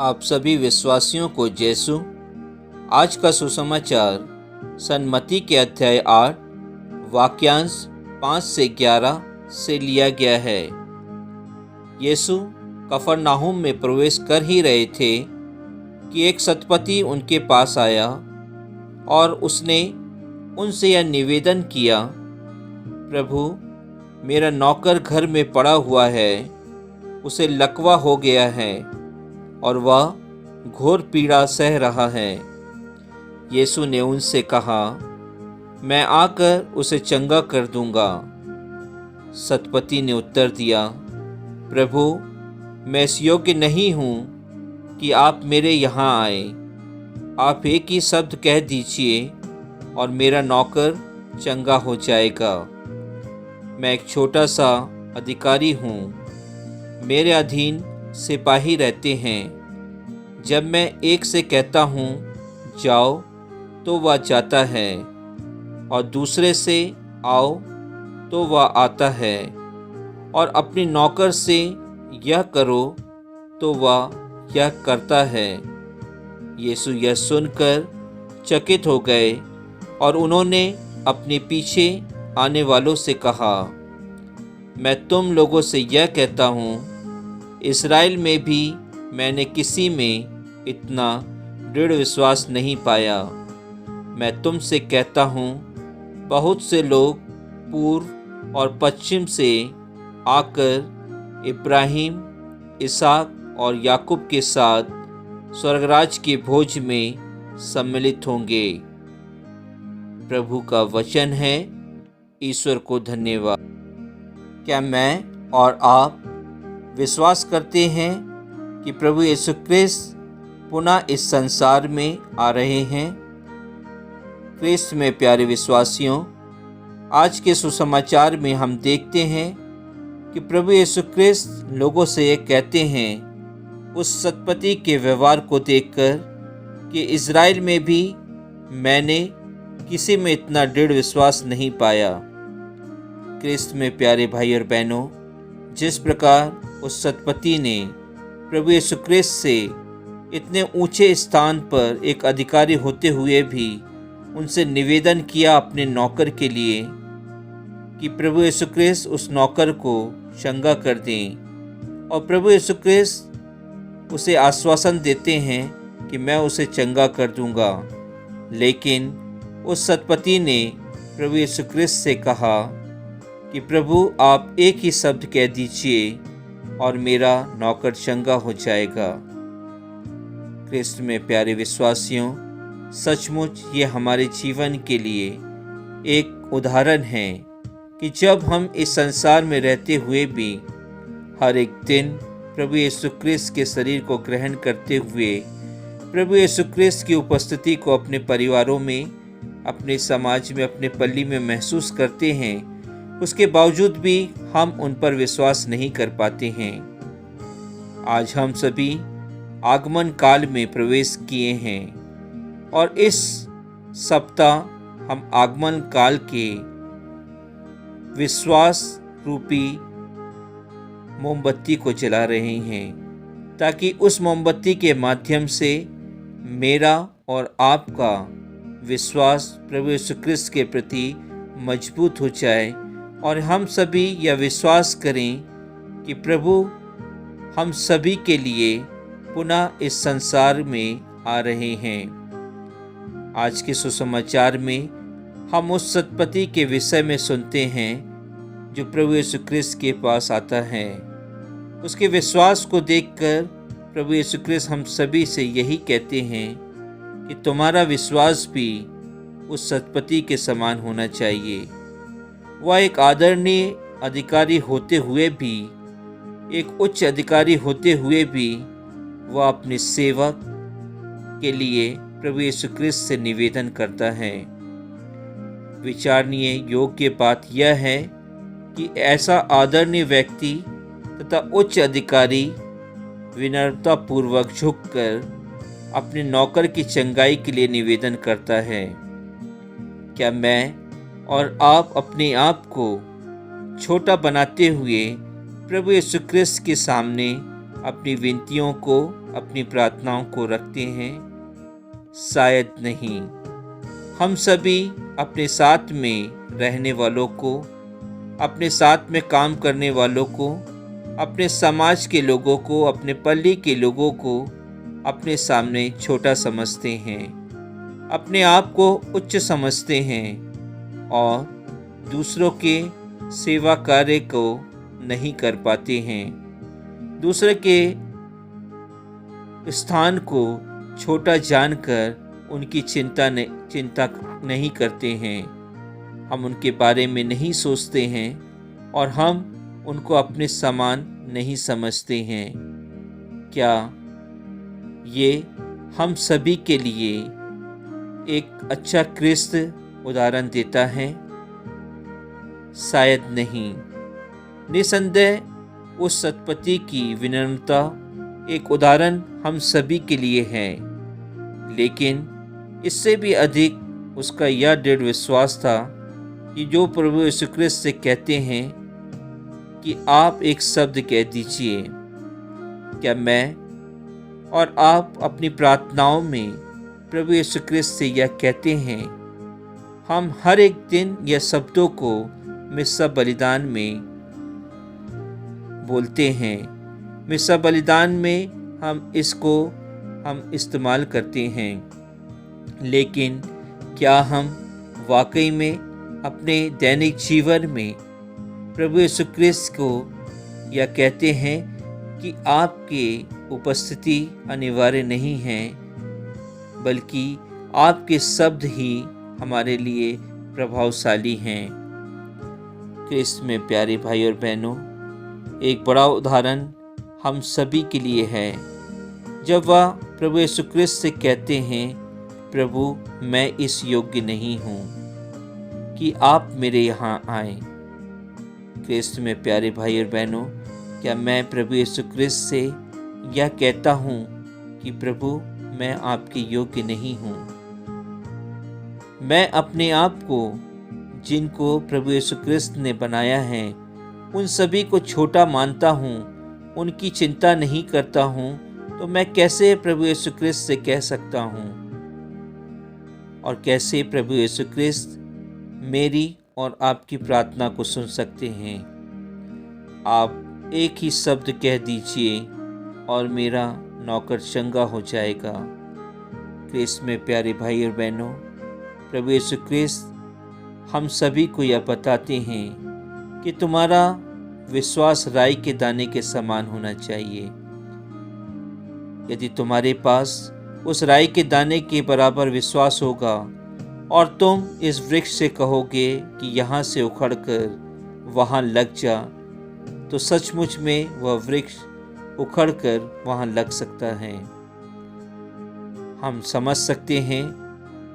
आप सभी विश्वासियों को यीशु आज का सुसमाचार सन्मति के अध्याय 8 वाक्यांश 5 से 11 से लिया गया है। यीशु कफरनाहुम में प्रवेश कर ही रहे थे कि एक शतपति उनके पास आया और उसने उनसे यह निवेदन किया, प्रभु, मेरा नौकर घर में पड़ा हुआ है, उसे लकवा हो गया है और वह घोर पीड़ा सह रहा है। यीशु ने उनसे कहा, मैं आकर उसे चंगा कर दूंगा। शतपति ने उत्तर दिया, प्रभु, मैं इस योग्य नहीं हूँ कि आप मेरे यहाँ आए। आप एक ही शब्द कह दीजिए और मेरा नौकर चंगा हो जाएगा। मैं एक छोटा सा अधिकारी हूँ, मेरे अधीन सिपाही रहते हैं। जब मैं एक से कहता हूँ जाओ तो वह जाता है और दूसरे से आओ तो वह आता है, और अपने नौकर से यह करो तो वह यह करता है। यीशु यह सुनकर चकित हो गए और उन्होंने अपने पीछे आने वालों से कहा, मैं तुम लोगों से यह कहता हूँ, इस्राएल में भी मैंने किसी में इतना दृढ़ विश्वास नहीं पाया। मैं तुमसे कहता हूँ, बहुत से लोग पूर्व और पश्चिम से आकर इब्राहिम, इसहाक और याकूब के साथ स्वर्गराज के भोज में सम्मिलित होंगे। प्रभु का वचन है। ईश्वर को धन्यवाद। क्या मैं और आप विश्वास करते हैं कि प्रभु यीशु क्रिस्त पुनः इस संसार में आ रहे हैं? क्रिस्त में प्यारे विश्वासियों, आज के सुसमाचार में हम देखते हैं कि प्रभु यीशु क्रिस्त लोगों से ये कहते हैं उस शतपति के व्यवहार को देखकर कि इज़राइल में भी मैंने किसी में इतना दृढ़ विश्वास नहीं पाया। क्रिस्त में प्यारे भाई और बहनों, जिस प्रकार उस शतपति ने प्रभु यीशु क्रिस्त से इतने ऊंचे स्थान पर एक अधिकारी होते हुए भी उनसे निवेदन किया अपने नौकर के लिए कि प्रभु यीशु क्रिस्त उस नौकर को चंगा कर दें, और प्रभु यीशु क्रिस्त उसे आश्वासन देते हैं कि मैं उसे चंगा कर दूंगा। लेकिन उस शतपति ने प्रभु यीशु क्रिस्त से कहा कि प्रभु, आप एक ही शब्द कह दीजिए और मेरा नौकर चंगा हो जाएगा। क्रिस्त में प्यारे विश्वासियों, सचमुच ये हमारे जीवन के लिए एक उदाहरण है कि जब हम इस संसार में रहते हुए भी हर एक दिन प्रभु यीशु क्रिस्त के शरीर को ग्रहण करते हुए प्रभु यीशु क्रिस्त की उपस्थिति को अपने परिवारों में, अपने समाज में, अपने पल्ली में महसूस करते हैं, उसके बावजूद भी हम उन पर विश्वास नहीं कर पाते हैं। आज हम सभी आगमन काल में प्रवेश किए हैं और इस सप्ताह हम आगमन काल के विश्वास रूपी मोमबत्ती को जला रहे हैं, ताकि उस मोमबत्ती के माध्यम से मेरा और आपका विश्वास प्रभु यीशु क्रिस्त के प्रति मजबूत हो जाए और हम सभी यह विश्वास करें कि प्रभु हम सभी के लिए पुनः इस संसार में आ रहे हैं। आज के सुसमाचार में हम उस शतपति के विषय में सुनते हैं जो प्रभु यीशु क्रिस्त के पास आता है। उसके विश्वास को देखकर प्रभु यीशु क्रिस्त हम सभी से यही कहते हैं कि तुम्हारा विश्वास भी उस शतपति के समान होना चाहिए। वह एक आदरणीय अधिकारी होते हुए भी, एक उच्च अधिकारी होते हुए भी, वह अपने सेवक के लिए प्रभु यीशु क्रिस्त से निवेदन करता है। विचारणीय योग्य बात यह है कि ऐसा आदरणीय व्यक्ति तथा उच्च अधिकारी विनम्रतापूर्वक झुककर अपने नौकर की चंगाई के लिए निवेदन करता है। क्या मैं और आप अपने आप को छोटा बनाते हुए प्रभु यीशु क्रिस्त के सामने अपनी विनतियों को अपनी प्रार्थनाओं को रखते हैं? शायद नहीं। हम सभी अपने साथ में रहने वालों को, अपने साथ में काम करने वालों को, अपने समाज के लोगों को, अपने पल्ली के लोगों को अपने सामने छोटा समझते हैं, अपने आप को उच्च समझते हैं और दूसरों के सेवा कार्य को नहीं कर पाते हैं। दूसरे के स्थान को छोटा जानकर उनकी चिंता नहीं करते हैं। हम उनके बारे में नहीं सोचते हैं और हम उनको अपने समान नहीं समझते हैं। क्या ये हम सभी के लिए एक अच्छा क्रिस्त उदाहरण देता है? शायद नहीं। निसंदेह उस सतपति की विनम्रता एक उदाहरण हम सभी के लिए है, लेकिन इससे भी अधिक उसका यह दृढ़ विश्वास था कि जो प्रभु यीशु क्रिस्त से कहते हैं कि आप एक शब्द कह दीजिए। क्या मैं और आप अपनी प्रार्थनाओं में प्रभु यीशु क्रिस्त से यह कहते हैं? हम हर एक दिन यह शब्दों को मिस्सा बलिदान में बोलते हैं। मिस्सा बलिदान में हम इस्तेमाल करते हैं, लेकिन क्या हम वाकई में अपने दैनिक जीवन में प्रभु यीशु क्रिस्त को यह कहते हैं कि आपकी उपस्थिति अनिवार्य नहीं है, बल्कि आपके शब्द ही हमारे लिए प्रभावशाली हैं? क्रिस्त में प्यारे भाई और बहनों, एक बड़ा उदाहरण हम सभी के लिए है जब वह प्रभु यीशु क्रिस्त से कहते हैं, प्रभु मैं इस योग्य नहीं हूँ कि आप मेरे यहाँ आए। क्रिस्त में प्यारे भाई और बहनों, क्या मैं प्रभु यीशु क्रिस्त से यह कहता हूँ कि प्रभु मैं आपके योग्य नहीं हूँ? मैं अपने आप को, जिनको प्रभु यीशु क्रिस्त ने बनाया है, उन सभी को छोटा मानता हूँ, उनकी चिंता नहीं करता हूँ, तो मैं कैसे प्रभु यीशु क्रिस्त से कह सकता हूँ? और कैसे प्रभु यीशु क्रिस्त मेरी और आपकी प्रार्थना को सुन सकते हैं? आप एक ही शब्द कह दीजिए और मेरा नौकर चंगा हो जाएगा। क्रिस्त में प्यारे भाई और बहनों, प्रभु यीशु क्रिस्त हम सभी को यह बताते हैं कि तुम्हारा विश्वास राई के दाने के समान होना चाहिए। यदि तुम्हारे पास उस राई के दाने के बराबर विश्वास होगा और तुम इस वृक्ष से कहोगे कि यहाँ से उखड़कर वहाँ लग जा, तो सचमुच में वह वृक्ष उखड़कर वहाँ लग सकता है। हम समझ सकते हैं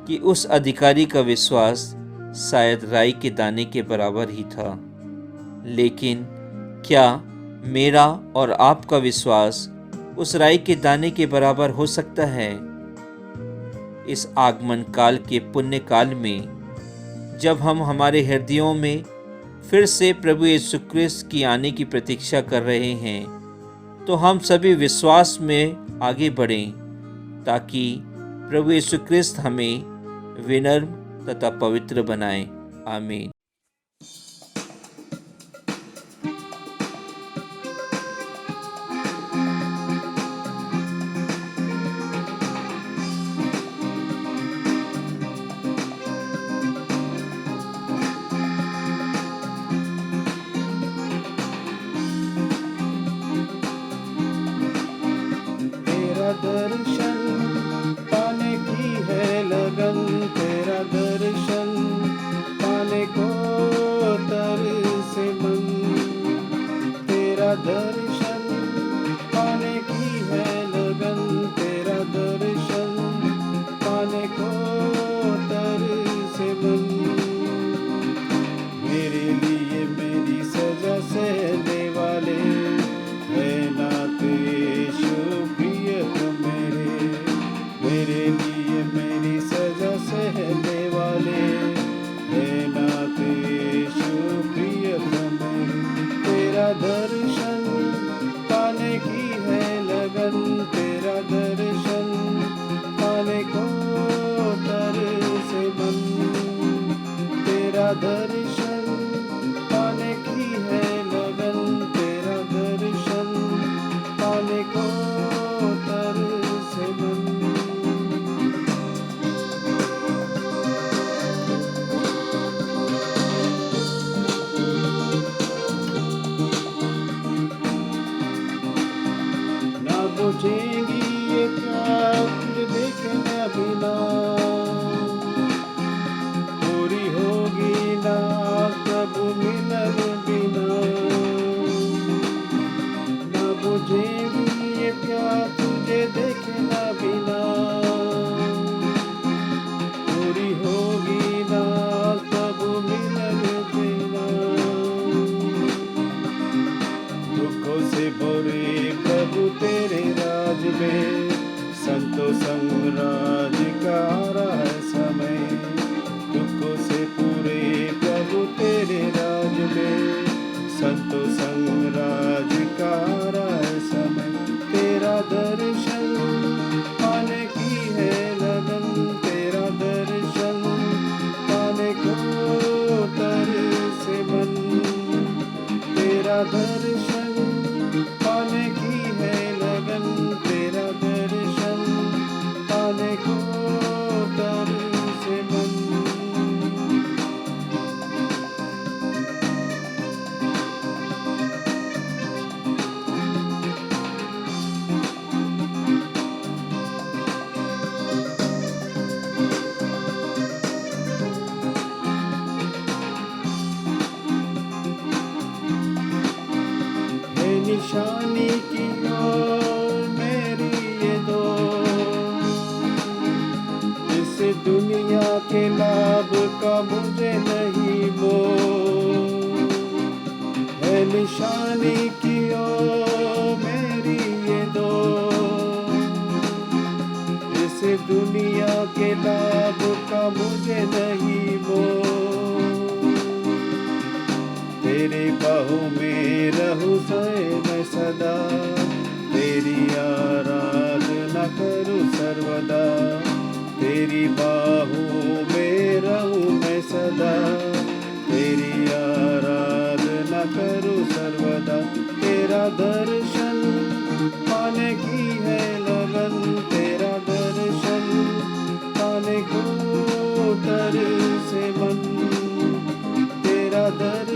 कि उस अधिकारी का विश्वास शायद राई के दाने के बराबर ही था, लेकिन क्या मेरा और आपका विश्वास उस राई के दाने के बराबर हो सकता है? इस आगमन काल के पुण्य काल में जब हम हमारे हृदयों में फिर से प्रभु यीशु क्रिस्त की आने की प्रतीक्षा कर रहे हैं, तो हम सभी विश्वास में आगे बढ़ें ताकि प्रभु यीशु क्रिस्त हमें विनम्र तथा पवित्र बनाए। आमीन। दर्शन पाने की है लगन, तेरा दर्शन पाने को तरसे मन, तेरा दर्शन पाने की है लगन, तेरा दर्शन पाने को तरसे मन। मेरे लिए मेरी सजा सहने वाले है नाथ यीशु मेरे लिए मेरी सजा सहने वाले है नाथ यीशु प्रियतम। तेरा दर्शन मिलन बिना ना बुझेगी ये प्यास तुझे देखना बिना, पूरी होगी ना तब मिलन बिना। दुखों से भरे प्रभु तेरे राज में, संतों संग राज का आ रहा है समय। दुखों से पूरे प्रभु तेरे राज में, संतों संग राज का आ रहा है समय। तेरा दर्शन पाने की है लगन, तेरा दर्शन पाने को तरसे मन। तेरा दर्शन पाने की है लगन, तेरा दर्शन पाने को तरसे मन। है निशानी की ओर मेरी ये दो, इस दुनिया के लाभ का मुझे नहीं मोह। है निशानी की ओर मेरी ये दो, इस दुनिया के लाभ का मुझे नहीं मोह। तेरे बाहों में रहूं मैं सदा, तेरी आराधना करूं सर्वदा। तेरी बाहों में रहूं मैं सदा, तेरी आराधना करूं सर्वदा। तेरा दर्शन पाने की है लगन, तेरा दर्शन पाने को तरसे मन। तेरा दर्शन